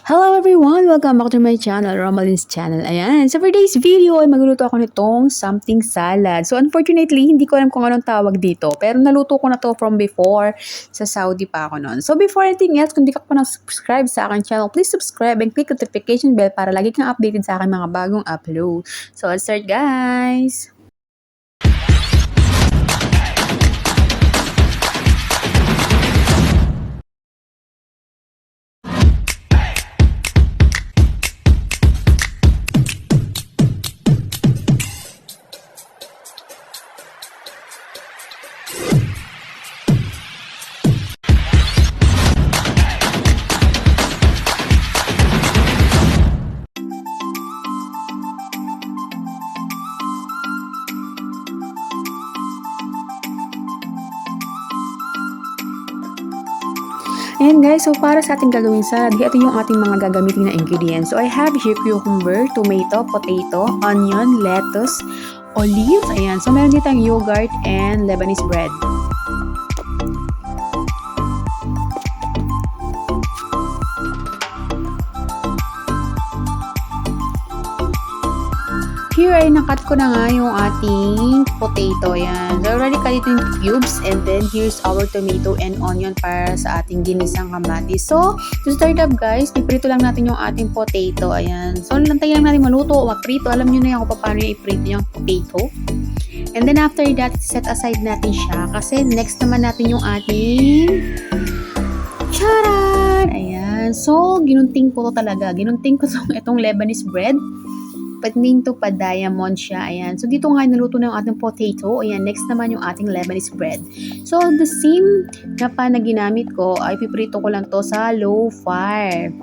Hello everyone! Welcome back to my channel, Romalin's channel. Ayan, so for today's video ay magluluto ako nitong something salad. So unfortunately, hindi ko alam kung anong tawag dito. Pero naluto ko na to from before, sa Saudi pa ako noon. So before anything else, kung di ka pa na-subscribe sa aking channel, please subscribe and click the notification bell para lagi kang updated sa aking mga bagong upload. So let's start guys! Ayan guys, so para sa ating gagawin salad, ito yung ating mga gagamitin na ingredients. So I have here cucumber, tomato, potato, onion, lettuce, olive, ayan. So meron dito ang yogurt and Lebanese bread. Here ay nakat ko na nga yung ating potato. Yan. So already cut it in cubes. And then here's our tomato and onion para sa ating ginisang kamatis. So to start up guys, piprito lang natin yung ating potato. Ayan. So lantayin lang natin maluto o maprito. Alam nyo na yan kung paano yung iprito yung potato. And then after that, set aside natin siya. Kasi next naman natin yung ating charan! Ayan. So ginunting ko to talaga. Ginunting ko itong Lebanese bread. Pating to pa diamond siya. Ayan. So, dito nga naluto na yung ating potato. Ayan. Next naman yung ating Lebanese bread. So, the same na pa na ginamit ko ay piprito ko lang to sa low fire.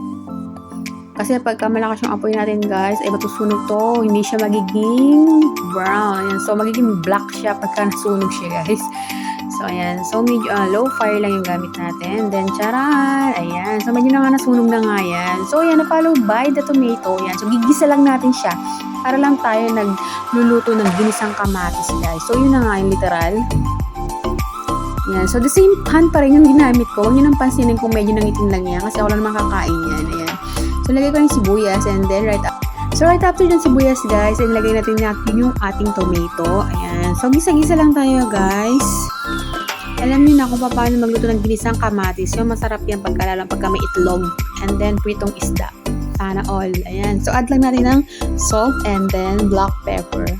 Kasi pagka malakas yung apoy natin guys, ay matusunog to. Hindi siya magiging brown. Ayan. So, magiging black siya pagka nasunog siya guys. So, ayan. So, medyo low fire lang yung gamit natin. Then, charan! Ayan. So, medyo na nga nasunog na nga yan. So, ayan. Na-follow by the tomato. Ayan. So, gigisa lang natin siya. Para lang tayo nagluluto ng ginisang kamatis, guys. So, yun na nga yung literal. Ayan. So, the same pan pa rin yung ginamit ko. Huwag nyo nang pansinin kung medyo nangitim lang yan. Kasi ako lang naman kakain yan. Ayan. So, lagay ko yung sibuyas. And then, right after yung sibuyas, guys, and lagay natin yung ating tomato. Ayan. So, gisa-gisa lang tayo, guys. Alam niyo na kung paano magluto ng ginisang kamatis. Yung masarap yan pagka may itlog. And then, pritong isda. Sana all. Ayan. So, add lang natin ng salt and then black pepper.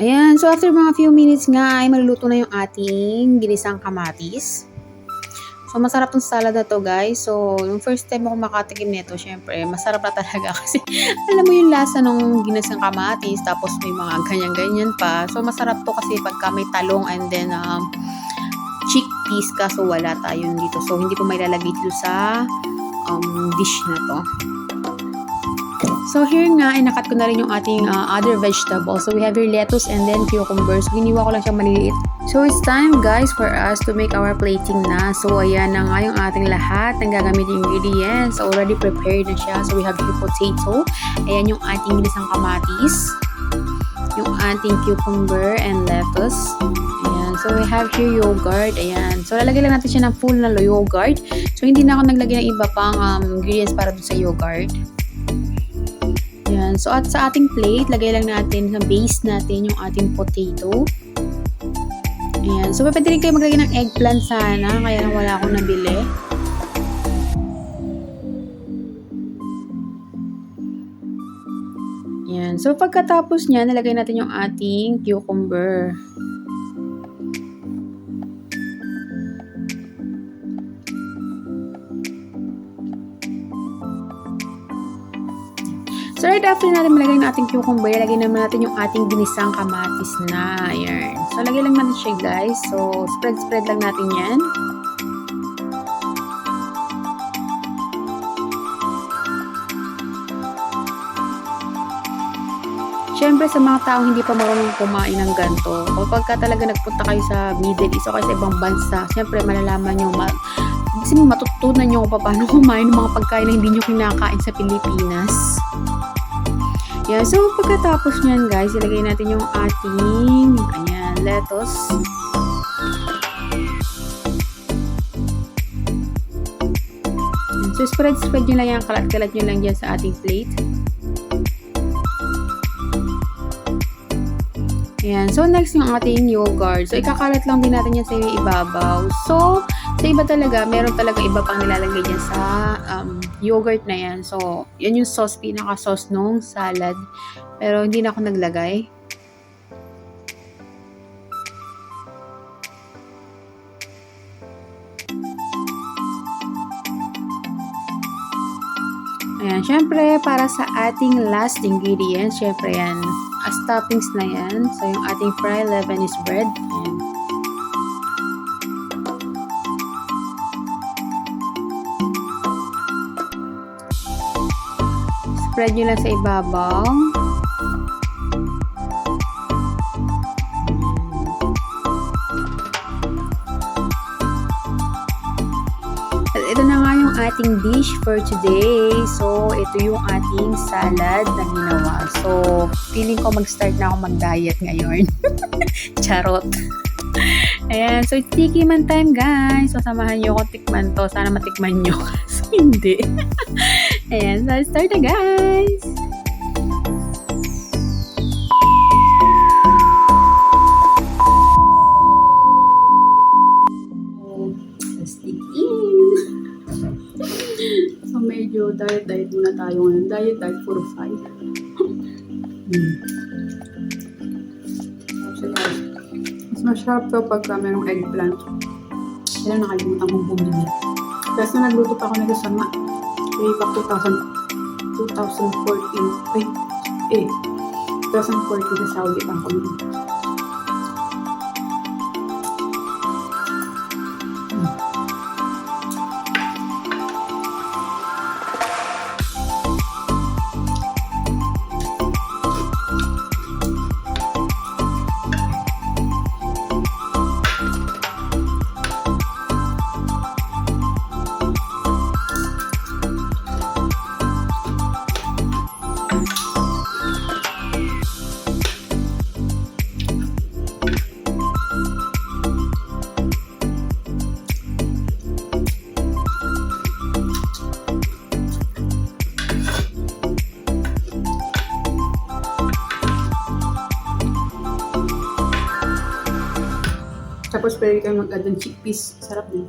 Ayan. So, after mga few minutes nga ay maluluto na yung ating ginisang kamatis. So, masarap tong salad na to, guys. So, yung first time ako makatikim nito, syempre, masarap na talaga kasi alam mo yung lasa ng ginisang kamatis, tapos may mga ganyan-ganyan pa. So, masarap to kasi pagka may talong and then chickpeas ka, so wala tayo dito. So, hindi ko may lalagay dito sa dish na to. So, here nga, ay nakat ko na rin yung ating other vegetables. So, we have here lettuce and then cucumbers. So, giniwa ko lang siyang maliliit. So, it's time, guys, for us to make our plating na. So, ayan na nga yung ating lahat ng gagamitin ingredients. So, already prepared na siya. So, we have here potato. Ayan yung ating ginisang kamatis. Yung ating cucumber and lettuce. Ayan. So, we have here yogurt. Ayan. So, lalagay lang natin siya ng full na yogurt. So, hindi na ako naglagay ng iba pang ingredients para dun sa yogurt. Ayan. So, at sa ating plate, lagay lang natin sa base natin yung ating potato. Ayan. So, pwede rin kayo maglagay ng eggplant sana. Kaya lang wala akong nabili. Ayan. So, pagkatapos niya, nalagay natin yung ating cucumber. So, right after natin malagay ng ating cucumber, lagay naman natin yung ating ginisang kamatis na. Ayan. So, lagay lang natin siya, guys. So, spread lang natin yan. Siyempre, sa mga taong hindi pa marunong kumain ng ganito, kapag talaga nagpunta kayo sa Middle East o kayo sa ibang bansa, siyempre, malalaman nyo, kasi matutunan nyo kung paano kumain ng mga pagkain na hindi nyo kinakain sa Pilipinas. Yan. So, pagkatapos nyan guys, ilagay natin yung ating, ayan, lettuce. So, spread nyo lang yan, kalat-kalat nyo lang dyan sa ating plate. Ayan. So, next yung ating yogurt. So, ikakalat lang din natin yan sa ibabaw. So, sa iba talaga, meron talaga iba pang nilalagay dyan sa yogurt na yan. So, yan yung sauce, pinaka-sauce nung salad. Pero, hindi na ako naglagay. Ayan, syempre, para sa ating last ingredient, syempre yan, as toppings na yan. So, yung ating fried Lebanese bread. Ayan. Spread nyo lang sa ibabaw. Ito na nga yung ating dish for today. So, ito yung ating salad na ginawa. So, feeling ko mag-start na ako mag-diet ngayon. Charot. Ayan. So, it's tikiman time, guys. So, samahan nyo ako tikman to. Sana matikman nyo. So, hindi. Ayan. So, let's start na, guys. So, medyo diet muna tayo ngayon. Diet for 5. Mas masarap to pagka merong eggplant. Kaya nakalimutan kong bumili. Kasi nagluto pa ako nito sa way back 2014. 2014 sa Saudi pa ako nito. Tapos pwede kayo mag-add ng chickpeas. Sarap din.